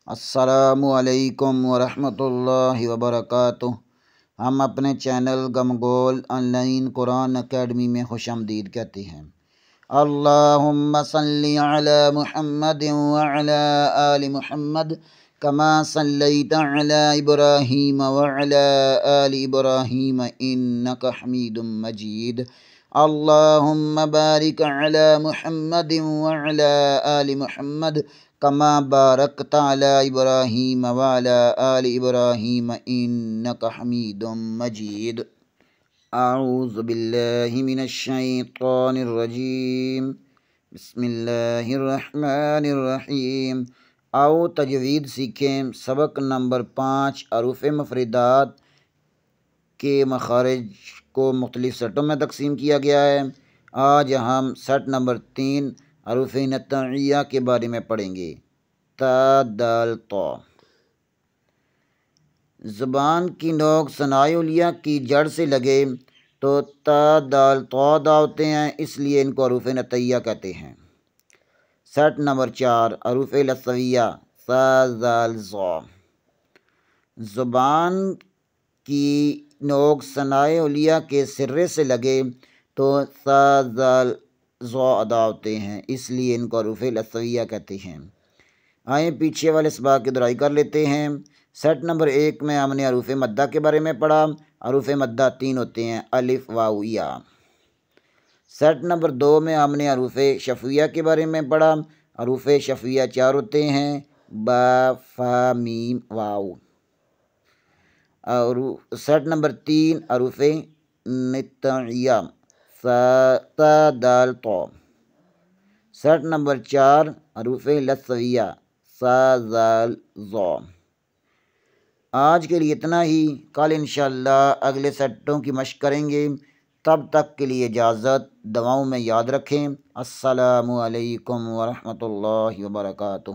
السلام علیکم ورحمۃ اللہ وبرکاتہ۔ ہم اپنے چینل گمگول آن لائن قرآن اکیڈمی میں خوش آمدید کہتے ہیں۔ اللہم صلی علی محمد وعلی آل محمد کما صلیت علی ابراہیم وعلی آل ابراہیم انک حمید مجید۔ اللہم بارک علی محمد وعلی آل محمد کما بارکت علی ابراہیم وعلی آل ابراہیم انک حمید مجید۔ اعوذ باللہ من الشیطان الرجیم، بسم اللہ الرحمن الرحیم۔ آؤ تجوید سیکھیں۔ سبق نمبر 5، حروف مفردات کے مخارج کو مختلف سیٹوں میں تقسیم کیا گیا ہے۔ آج ہم سیٹ نمبر 3 حروف نطعیہ کے بارے میں پڑھیں گے۔ تا دال طا۔ زبان کی نوک ثنائے علیہ کی جڑ سے لگے تو تا دال طا ادا ہوتے ہیں، اس لیے ان کو حروف نطعیہ کہتے ہیں۔ سیٹ نمبر 4 حروف لثویہ ثا ذال ظا۔ زبان کی نوک ثنائے علیہ کے سرے سے لگے تو ثا ذال ظا ادا ہوتے ہیں، اس لیے ان کو حروف لثویہ کہتے ہیں۔ آئیں پیچھے والے اسباق کی دہرائی کر لیتے ہیں۔ سیٹ نمبر 1 میں ہم نے حروف مدہ کے بارے میں پڑھا۔ حروف مدہ 3 ہوتے ہیں، الف واو یا۔ سیٹ نمبر 2 میں ہم نے حروف شفویہ کے بارے میں پڑھا۔ حروف شفویہ 4 ہوتے ہیں، با فا میم واو۔ اور سیٹ نمبر 3 حروف نطعیہ تا دال طا۔ سیٹ نمبر 4 حروف لثویہ ثا ذال ظا۔ آج کے لیے اتنا ہی، کل انشاءاللہ اگلے سیٹوں کی مشق کریں گے۔ تب تک کے لیے اجازت، دعاؤں میں یاد رکھیں۔ السلام علیکم ورحمۃ اللہ وبرکاتہ۔